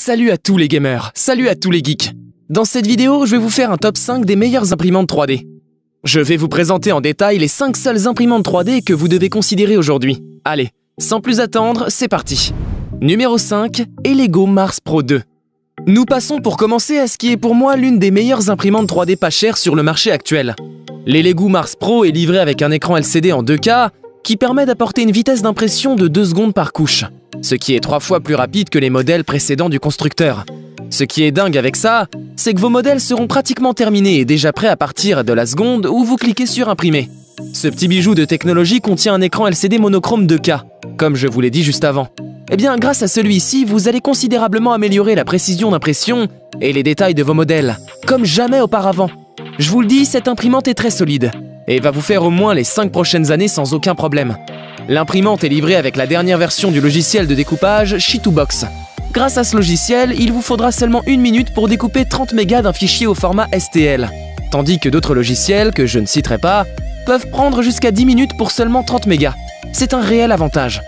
Salut à tous les gamers, salut à tous les geeks. Dans cette vidéo, je vais vous faire un top 5 des meilleures imprimantes 3D. Je vais vous présenter en détail les 5 seules imprimantes 3D que vous devez considérer aujourd'hui. Allez, sans plus attendre, c'est parti. Numéro 5, Elego Mars Pro 2. Nous passons pour commencer à ce qui est pour moi l'une des meilleures imprimantes 3D pas chères sur le marché actuel. L'Elego Mars Pro est livré avec un écran LCD en 2K qui permet d'apporter une vitesse d'impression de 2 secondes par couche, ce qui est 3 fois plus rapide que les modèles précédents du constructeur. Ce qui est dingue avec ça, c'est que vos modèles seront pratiquement terminés et déjà prêts à partir de la seconde où vous cliquez sur imprimer. Ce petit bijou de technologie contient un écran LCD monochrome 2K, comme je vous l'ai dit juste avant. Eh bien, grâce à celui-ci, vous allez considérablement améliorer la précision d'impression et les détails de vos modèles, comme jamais auparavant. Je vous le dis, cette imprimante est très solide et va vous faire au moins les 5 prochaines années sans aucun problème. L'imprimante est livrée avec la dernière version du logiciel de découpage Shi2Box. Grâce à ce logiciel, il vous faudra seulement 1 minute pour découper 30 mégas d'un fichier au format STL, tandis que d'autres logiciels, que je ne citerai pas, peuvent prendre jusqu'à 10 minutes pour seulement 30 mégas. C'est un réel avantage.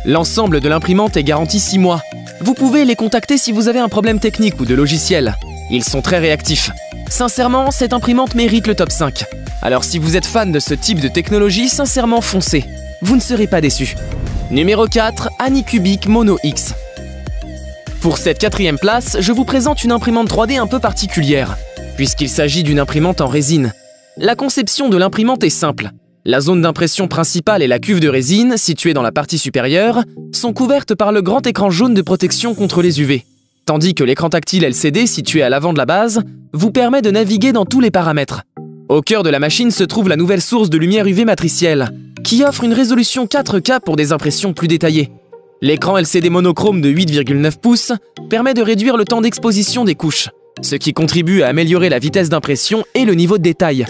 L'ensemble de l'imprimante est garanti 6 mois. Vous pouvez les contacter si vous avez un problème technique ou de logiciel. Ils sont très réactifs. Sincèrement, cette imprimante mérite le top 5. Alors si vous êtes fan de ce type de technologie, sincèrement foncez. Vous ne serez pas déçus. Numéro 4, Anycubic Mono X. Pour cette 4e place, je vous présente une imprimante 3D un peu particulière, puisqu'il s'agit d'une imprimante en résine. La conception de l'imprimante est simple. La zone d'impression principale et la cuve de résine, située dans la partie supérieure, sont couvertes par le grand écran jaune de protection contre les UV, tandis que l'écran tactile LCD, situé à l'avant de la base, vous permet de naviguer dans tous les paramètres. Au cœur de la machine se trouve la nouvelle source de lumière UV matricielle, qui offre une résolution 4K pour des impressions plus détaillées. L'écran LCD monochrome de 8,9 pouces permet de réduire le temps d'exposition des couches, ce qui contribue à améliorer la vitesse d'impression et le niveau de détail.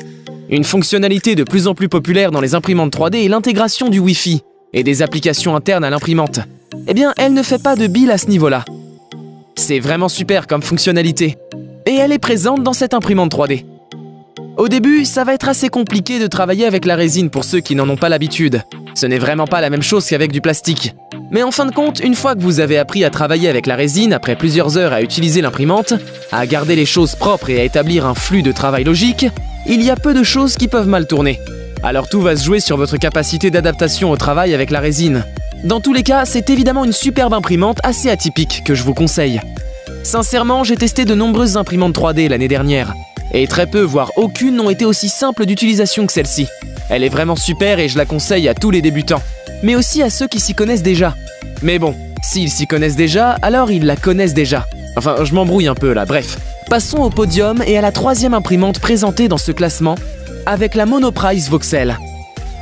Une fonctionnalité de plus en plus populaire dans les imprimantes 3D est l'intégration du Wi-Fi et des applications internes à l'imprimante. Eh bien, elle ne fait pas de bile à ce niveau-là. C'est vraiment super comme fonctionnalité. Et elle est présente dans cette imprimante 3D. Au début, ça va être assez compliqué de travailler avec la résine pour ceux qui n'en ont pas l'habitude. Ce n'est vraiment pas la même chose qu'avec du plastique. Mais en fin de compte, une fois que vous avez appris à travailler avec la résine, après plusieurs heures à utiliser l'imprimante, à garder les choses propres et à établir un flux de travail logique, il y a peu de choses qui peuvent mal tourner. Alors tout va se jouer sur votre capacité d'adaptation au travail avec la résine. Dans tous les cas, c'est évidemment une superbe imprimante assez atypique que je vous conseille. Sincèrement, j'ai testé de nombreuses imprimantes 3D l'année dernière. Et très peu, voire aucune, n'ont été aussi simples d'utilisation que celle-ci. Elle est vraiment super et je la conseille à tous les débutants, mais aussi à ceux qui s'y connaissent déjà. Mais bon, s'ils s'y connaissent déjà, alors ils la connaissent déjà. Enfin, je m'embrouille un peu là, bref. Passons au podium et à la 3e imprimante présentée dans ce classement, avec la Monoprice Voxel.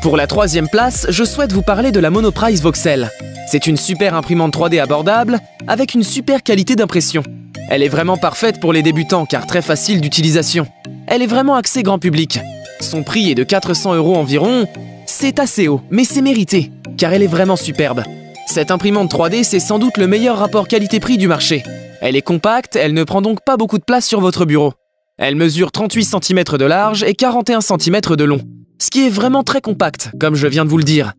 Pour la 3e place, je souhaite vous parler de la Monoprice Voxel. C'est une super imprimante 3D abordable, avec une super qualité d'impression. Elle est vraiment parfaite pour les débutants car très facile d'utilisation. Elle est vraiment axée grand public. Son prix est de 400 € environ. C'est assez haut, mais c'est mérité, car elle est vraiment superbe. Cette imprimante 3D, c'est sans doute le meilleur rapport qualité-prix du marché. Elle est compacte, elle ne prend donc pas beaucoup de place sur votre bureau. Elle mesure 38 cm de large et 41 cm de long, ce qui est vraiment très compact, comme je viens de vous le dire.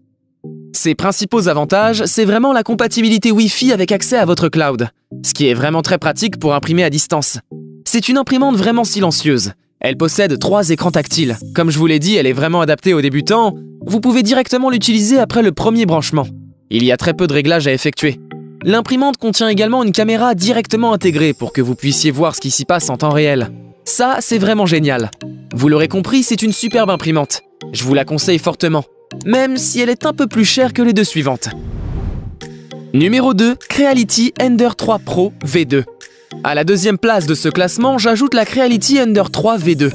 Ses principaux avantages, c'est vraiment la compatibilité Wi-Fi avec accès à votre cloud, ce qui est vraiment très pratique pour imprimer à distance. C'est une imprimante vraiment silencieuse. Elle possède 3 écrans tactiles. Comme je vous l'ai dit, elle est vraiment adaptée aux débutants. Vous pouvez directement l'utiliser après le premier branchement. Il y a très peu de réglages à effectuer. L'imprimante contient également une caméra directement intégrée pour que vous puissiez voir ce qui s'y passe en temps réel. Ça, c'est vraiment génial. Vous l'aurez compris, c'est une superbe imprimante. Je vous la conseille fortement, même si elle est un peu plus chère que les deux suivantes. Numéro 2, Creality Ender 3 Pro V2. À la 2e place de ce classement, j'ajoute la Creality Ender 3 V2.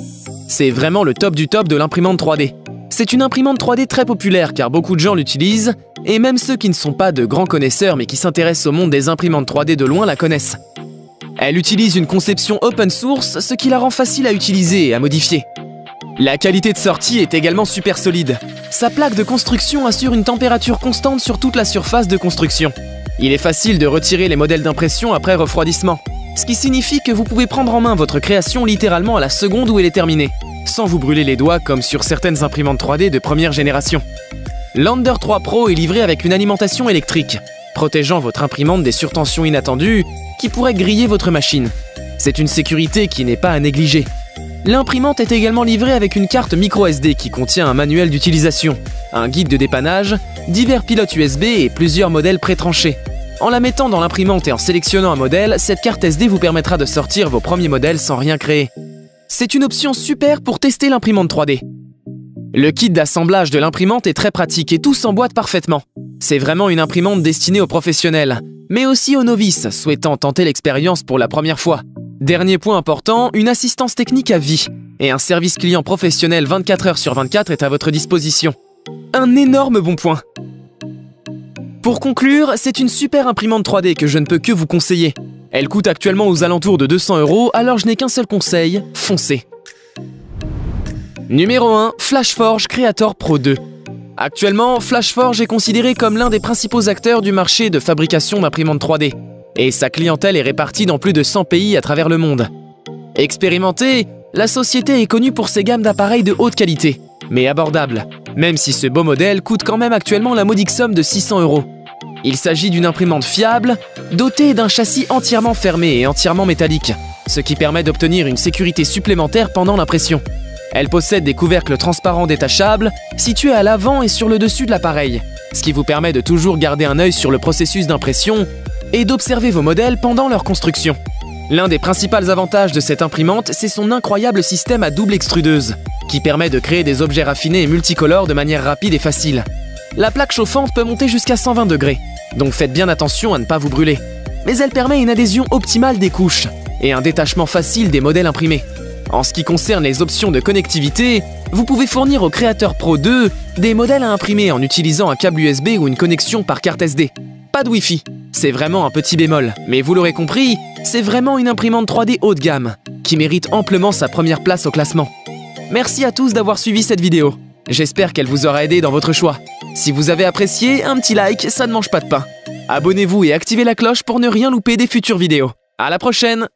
C'est vraiment le top du top de l'imprimante 3D. C'est une imprimante 3D très populaire car beaucoup de gens l'utilisent, et même ceux qui ne sont pas de grands connaisseurs mais qui s'intéressent au monde des imprimantes 3D de loin la connaissent. Elle utilise une conception open source, ce qui la rend facile à utiliser et à modifier. La qualité de sortie est également super solide. Sa plaque de construction assure une température constante sur toute la surface de construction. Il est facile de retirer les modèles d'impression après refroidissement, ce qui signifie que vous pouvez prendre en main votre création littéralement à la seconde où elle est terminée, sans vous brûler les doigts comme sur certaines imprimantes 3D de première génération. L'Ender 3 Pro est livré avec une alimentation électrique. protégeant votre imprimante des surtensions inattendues qui pourraient griller votre machine. C'est une sécurité qui n'est pas à négliger. L'imprimante est également livrée avec une carte micro-SD qui contient un manuel d'utilisation, un guide de dépannage, divers pilotes USB et plusieurs modèles pré-tranchés. En la mettant dans l'imprimante et en sélectionnant un modèle, cette carte SD vous permettra de sortir vos premiers modèles sans rien créer. C'est une option super pour tester l'imprimante 3D. Le kit d'assemblage de l'imprimante est très pratique et tout s'emboîte parfaitement. C'est vraiment une imprimante destinée aux professionnels, mais aussi aux novices souhaitant tenter l'expérience pour la première fois. Dernier point important, une assistance technique à vie et un service client professionnel 24 heures sur 24 est à votre disposition. Un énorme bon point. Pour conclure, c'est une super imprimante 3D que je ne peux que vous conseiller. Elle coûte actuellement aux alentours de 200 €, alors je n'ai qu'un seul conseil, foncez. Numéro 1, Flashforge Creator Pro 2. Actuellement, Flashforge est considéré comme l'un des principaux acteurs du marché de fabrication d'imprimantes 3D. Et sa clientèle est répartie dans plus de 100 pays à travers le monde. Expérimentée, la société est connue pour ses gammes d'appareils de haute qualité, mais abordables, même si ce beau modèle coûte quand même actuellement la modique somme de 600 €. Il s'agit d'une imprimante fiable, dotée d'un châssis entièrement fermé et entièrement métallique, ce qui permet d'obtenir une sécurité supplémentaire pendant l'impression. Elle possède des couvercles transparents détachables, situés à l'avant et sur le dessus de l'appareil, ce qui vous permet de toujours garder un œil sur le processus d'impression et d'observer vos modèles pendant leur construction. L'un des principaux avantages de cette imprimante, c'est son incroyable système à double extrudeuse, qui permet de créer des objets raffinés et multicolores de manière rapide et facile. La plaque chauffante peut monter jusqu'à 120 degrés, donc faites bien attention à ne pas vous brûler. Mais elle permet une adhésion optimale des couches et un détachement facile des modèles imprimés. En ce qui concerne les options de connectivité, vous pouvez fournir au Creator Pro 2 des modèles à imprimer en utilisant un câble USB ou une connexion par carte SD. Pas de Wi-Fi, c'est vraiment un petit bémol, mais vous l'aurez compris, c'est vraiment une imprimante 3D haut de gamme, qui mérite amplement sa première place au classement. Merci à tous d'avoir suivi cette vidéo. J'espère qu'elle vous aura aidé dans votre choix. Si vous avez apprécié, un petit like, ça ne mange pas de pain. Abonnez-vous et activez la cloche pour ne rien louper des futures vidéos. À la prochaine!